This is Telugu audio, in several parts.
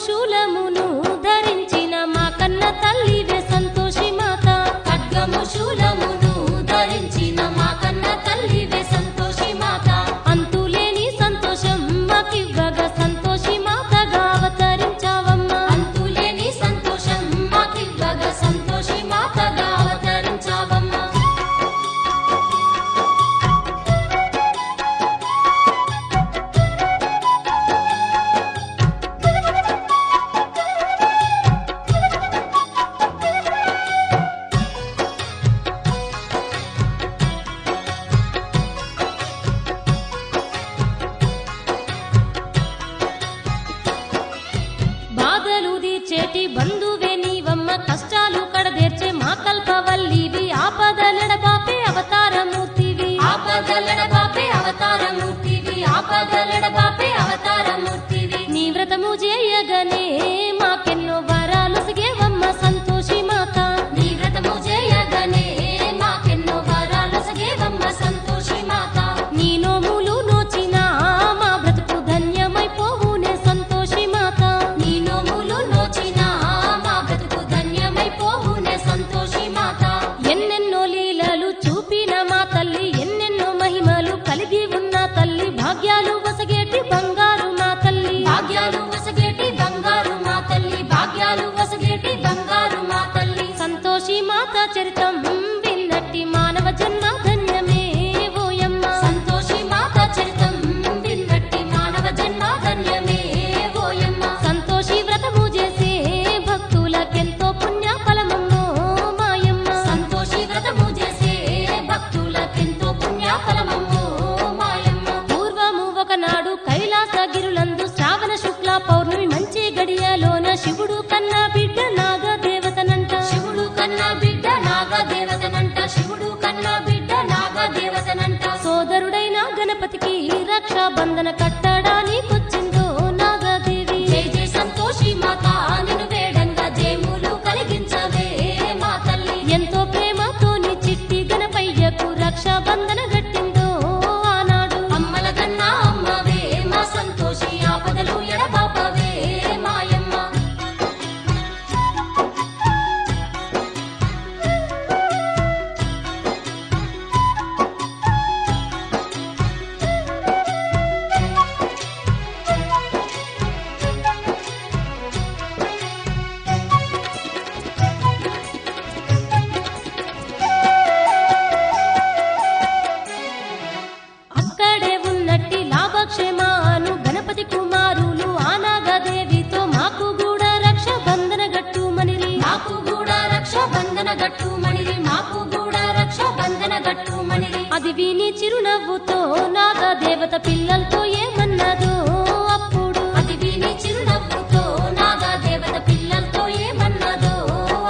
శూలమును ధరించిన మా కన్న తల్లివే సంతోషి మాత ఖడ్గము శూలమును ధరించిన మా కన్న తల్లివే సంతోషి మాత అంతులేని సంతోషం మాకివ్వగా సంతోషి మాతగా అవతరించావమ్మా అంతులేని సంతోషం మాకివ్వగా సంతోషి మాతగా అవతరించావమ్మా చేటి బంధువే నీవమ్మ కష్టాలు కడదేర్చే మా కల్పవల్లివి ఆపదలెడబాపే అవతారమూర్తివి ఆపదలెడబాపే అవతారమూర్తివి ఆపదలెడబాపే అవతారమూర్తివి నీ వ్రతము చేయగనే మాకెన్నో వరాలొసగేవమ్మ సంతోషి మాత నీ వ్రతము చేయగనే మాకెన్నో వరాలొసగేవమ్మ సంతోషి మాత నీ నోములు నోచినా మా బ్రతుకు ధన్యమైపోవునే సంతోషి మాత నీ నోములు సంతోషి మాత ఎన్నెన్నో లీలలు చూపిన మా తల్లి ఎన్నెన్నో మహిమలు కలిగి ఉన్న తల్లి భాగ్యాలు వసగేటి బంగారు మా తల్లి భాగ్యాలు వసగేటి బంగారు మా తల్లి భాగ్యాలు వసగేటి బంగారు మా తల్లి సంతోషి మాత చరితం విన్నట్టి మానవ జన్మ ధన్యమే ఓయమ్మ సంతోషి మాత చరితం విన్నట్టి మానవ జన్మ ధన్యమే ఓయమ్మ సంతోషి వ్రతము చేసే భక్తులకెంతో పుణ్య ఫలమమ్మో మాయమ్మ సంతోషి వ్రతము చేసే భక్తులకెంతో పుణ్య ఫలమమ్మో మాయమ్మ పూర్వము ఒకనాడు కైలాసగిరులందు శ్రావణ శుక్ల పౌర్ణమి మంచి గడియలోన శివుడు కన్నా బిడ్డ నాగదేవతనంట శివుడు కన్నా బిడ్డ నాగదేవతనంట శివుడు కన్నా బిడ్డ నాగదేవతనంట సోదరుడైన గణపతికి రక్షాబంధన కట్టడానికొచ్చిందో నాగదేవి జై జై సంతోషి మాత నిన్ను వేడంగా జయములు కలిగించవే మా తల్లి ఎంతో ప్రేమతో నీ చిట్టి గణపయ్యకు రక్షాబంధన గట్టిందో ఆనాడు అమ్మల కన్నా అమ్మవే మా సంతోషి ఆపదలు ఎడబాపవే మాయమ్మ అక్కడే ఉన్నట్టి లాభక్షేమాను గణపతి కుమారులు ఆనాగదేవితో మాకు కూడా రక్షాబంధన గట్టుమనిరి మాకు కూడా రక్షాబంధన గట్టుమనిరి మాకు కూడా రక్షాబంధన గట్టుమనిరి అది విని చిరునవ్వుతో నాగదేవత పిల్లలతో ఏమన్నదో అప్పుడు అది విని చిరునవ్వుతో నాగదేవత పిల్లలతో ఏమన్నదో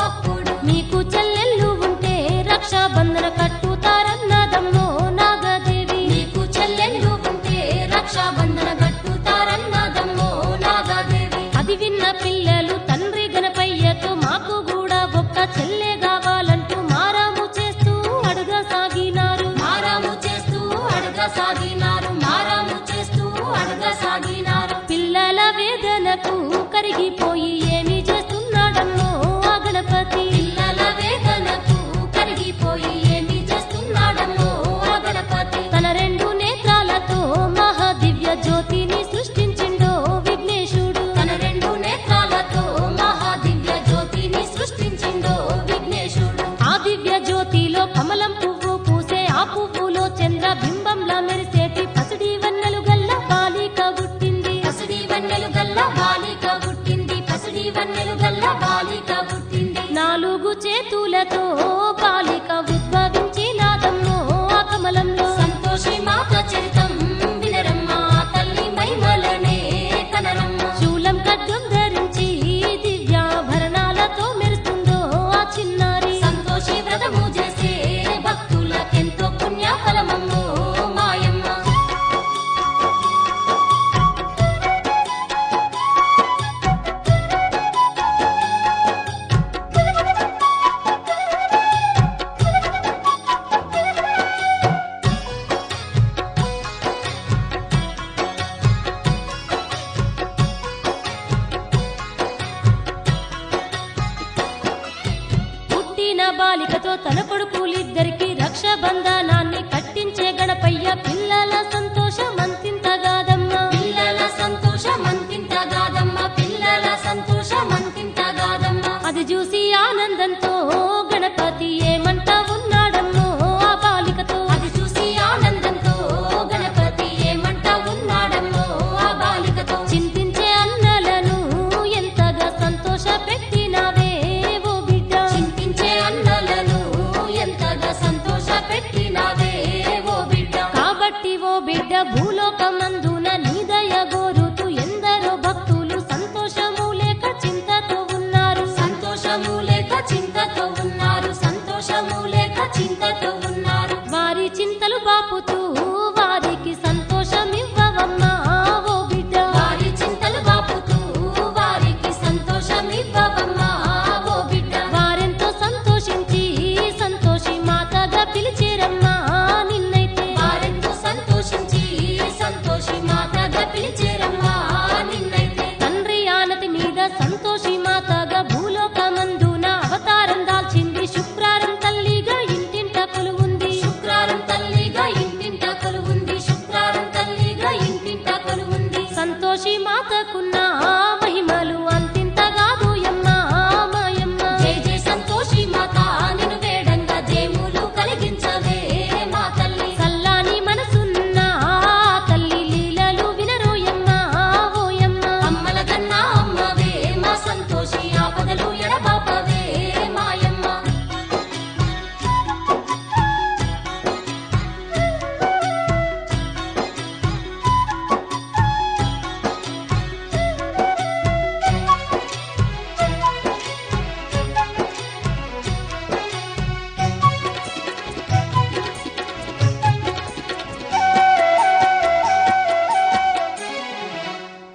అప్పుడు మీకు చెల్లెళ్ళు ఉంటే రక్షాబంధన కట్టుతారన్నదమ్మో నాగదేవి మీకు చెల్లెళ్ళు ఉంటే రక్షాబంధన కట్టుతారన్నదమ్మో నాగదేవి అది విన్న పిల్లలు తండ్రి గణపయ్యతో మాకు కూడా ఒక్క చెల్లె కావాలంటూ మారాము చేస్తూ అడగసాగినారు మారాము చేస్తూ అడగసాగినారు మారాము చేస్తూ అడగసాగినారు పిల్లల వేదనకు కరిగిపోయి ఏమి చేస్తున్నాడమ్మో ఆ గణపతి పిల్లల వేదనకు కరిగిపోయి ఏమి చేస్తున్నాడమ్మో ఆ గణపతి తన రెండు నేత్రాలతో మహాదివ్య జ్యోతిని సృష్టించిండో విఘ్నేశుడు తన రెండు నేత్రాలతో మహాదివ్య జ్యోతిని సృష్టించిండో విఘ్నేశుడు ఆ దివ్య జ్యోతిలో కమలం పువ్వు పూసే ఆ పువ్వులో చంద్ర బింబంలా మెరిసేటి పసిడి వన్నెలు గల్ల బాలిక పుట్టింది పసిడి వన్నెలు గల్ల బాలిక పుట్టింది పసిడి వన్నెలు గల్ల బాలిక పుట్టింది నాలుగు చేతులతో బాలిక ఉద్భవించినాదమ్మో ఆ కమలంలో సంతోషి మాత చరితం వినరమ్మ తల్లి మహిమలనే కనరమ్మ శూలం ఖడ్గం ధరించి దివ్యాభరణాలతో మెరుస్తుందో ఆ చిన్నారి సంతోషి వ్రతము చేసే భక్తులకెంతో పుణ్య ఫలమమ్మో మాయమ్మ బాలికతో తన కొడుకులిద్దరికి రక్షబంధనాన్ని కట్టించే గణపయ్య పిల్లల సంతోషమంతింతగాదమ్మ పిల్లల సంతోషమంతింతగాదమ్మ పిల్లల సంతోషమంతింతగాదమ్మ అది చూసి ఆనందంతో గణపతి ఏమంటా ఉన్నాడమ్మో ఆ బాలికతో అది చూసి ఆనందంతో గణపతి ఏమంటా ఉన్నాడమ్మో ఆ బాలికతో చింతించే అన్నలను ఎంతగా సంతోష పెట్టినావే ఓ బిడ్డ చింతించే అన్నలను ఎంతగా సంతోష పెట్టినావే ఓ బిడ్డ కాబట్టి ఓ బిడ్డ భూలోకమందున నీ దయ గోరుతూ ఎందరో భక్తులు సంతోషము లేక చింతతో ఉన్నారు సంతోషము లేక చింతతో ఉన్నారు సంతోషము లేక చింతతో ఉన్నారు వారి చింతలు బాపుతూ వారికి సంతోషమివ్వవమ్మా ఓ బిడ్డ వారి చింతలు బాపుతూ వారికి సంతోషమివ్వవమ్మా ఓ బిడ్డ వారెంతో సంతోషించి సంతోషి మాతగా పిలిచేరమ్మా నిన్నైతే వారెంతో సంతోషించి సంతోషి మాతగా పిలిచేరమ్మా నిన్నైతే తండ్రి ఆనతి మీద సంతోషి మాతగా భూలోకమందున అవతారం దాల్చింది శుక్రారం తల్లిగా ఇంటింట కొలువుంది శుక్రారం తల్లిగా ఇంటింట కొలువుంది శుక్రారం తల్లిగా ఇంటింట కొలువుంది సంతోషి మాతకున్న మహిమలు అంతింతగాదు యమ్మా మాయమ్మ జై జై సంతోషి మాత నిన్ను వేడంగా జయములు కలిగించవే మా తల్లి సల్లాని మనసున్న తల్లి లీలలు వినరోయమ్మా ఓయమ్మ అమ్మల కన్నా అమ్మవే మా సంతోషి ఆపదలు ఎడబాపవే మాయమ్మ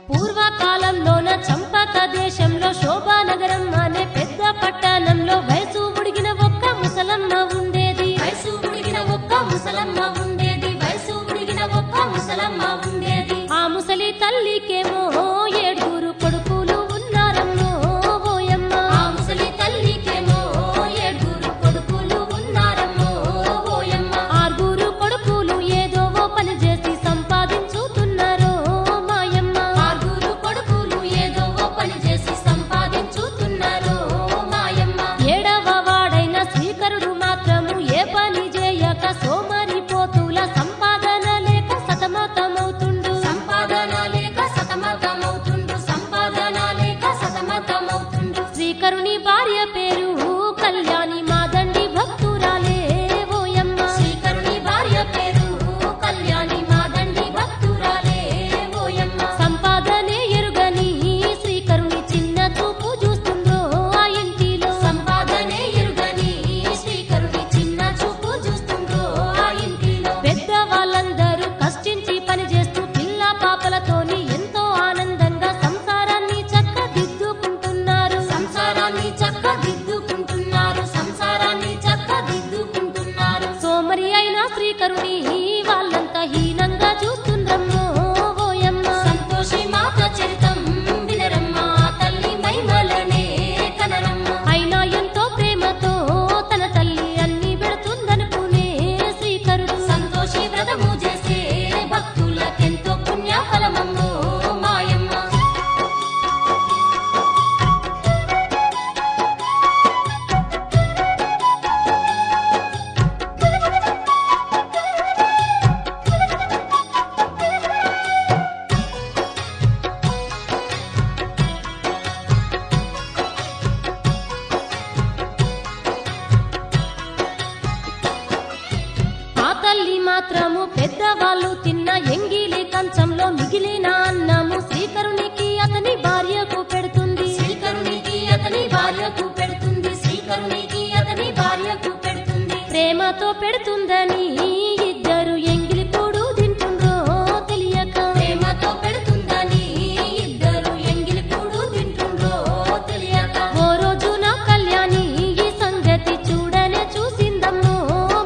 పూర్వకాలంలోన చంపక దేశంలో శోభానగరం అనే పెద్ద పట్టణంలో వయసు ఉడిగిన ఒక్క ముసలమ్మ ఉండేది వయసు ఉడిగిన ఒక్క ముసలమ్మ ఉండేది వయసు ఉడిగిన ఒక్క ముసలమ్మ ఉండేది ఆ ముసలి తల్లికేమో 7 కొడుకులు ఉన్నారమ్మో ఓయమ్మ ఆ ముసలి తల్లికేమో 7 కొడుకులు ఉన్నారమ్మో ఓయమ్మ 6 కొడుకులు ఏదో ఓ పని చేసి సంపాదించుతున్నారు మాయమ్మ 6 కొడుకులు ఏదో ఓ పని చేసి సంపాదించుతున్నారు మాయమ్మ 7వ వాడైన శ్రీకరుడు మాత్రము ఏ పని చేయక సోమరి పోతుల సంపాదన లేక సతమతమవుతుండు సంపాదన లేక సతమతమవుతుండు సంపాదన లేక సతమతమవుతుండు శ్రీకరుని భార్య పేరు కళ్యాణి మాదండి భక్తురాలే ఓయమ్మ శ్రీకరుని భార్య పేరు కళ్యాణి మాదండి భక్తురాలే ఓయమ్మ సంపాదనే ఎరుగని శ్రీకరుని చిన్న చూపు చూస్తుందో ఆ ఇంటిలో సంపాదనే ఎరుగని శ్రీకరుని చిన్న చూపు చూస్తుందో ఆ ఇంటిలో పెద్దవాళ్ళందరూ కష్టించి పని చేస్తూ పిల్ల పాపలతోని ఎంతో ఆనందంగా సంసారాన్ని చక్కదిద్దుకుంటున్నారు సంసారాన్ని చక్కదిద్దుకుంటున్నారు సంసారాన్ని చక్కదిద్దుకుంటున్నారు సోమరి అయిన శ్రీకరుని వాళ్ళంతా హీనంగా చూస్తుండ్రమ్మో ఓయమ్మ సంతోషి మాత చరితం వినరమ్మా తల్లి మహిమలనే కనరమ్మ అయినా ఎంతో ప్రేమతో తన తల్లి అన్ని పెడుతుందనుకునే శ్రీకరుడు సంతోషి వ్రతము చేసే భక్తులకెంతో పుణ్యఫలమమ్మో మాయమ్మ ఆ తల్లి మాత్రము పెద్దవాళ్ళు తిన్న ఎంగిలి కంచంలో మిగిలిన అన్నము శ్రీకరునికి అతని భార్యకు పెడుతుంది శ్రీకరునికి అతని భార్యకు పెడుతుంది శ్రీకరునికి అతని భార్యకు పెడుతుంది ప్రేమతో పెడుతుందని ఇద్దరు ఎంగిలి కూడు తింటుండ్రో తెలియక ప్రేమతో పెడుతుందని ఇద్దరు ఎంగిలి కూడు తింటుండ్రో తెలియక ఓ రోజు నా కళ్యాణి ఈ సంగతి చూడనే చూసిందమ్మో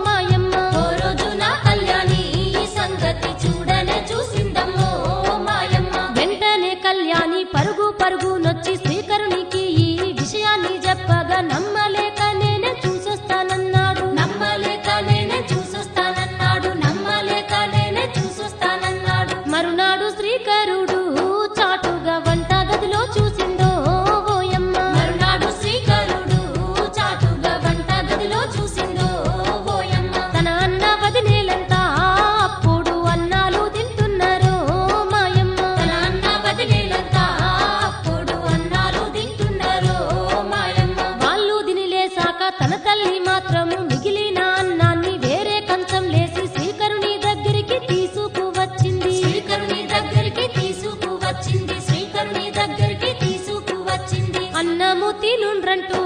మాయమ్మ ఓ రోజు నా కళ్యాణి ఈ సంగతి చూడనే చూసిందమ్మో మాయమ్మ వెంటనే కళ్యాణి పరుగు పరుగునొచ్చి శ్రీకరునికి ఈ విషయాన్ని చెప్పగా నమ్మలేక నేనే చూసొస్తాను అన్నము తినుండ్రంటూ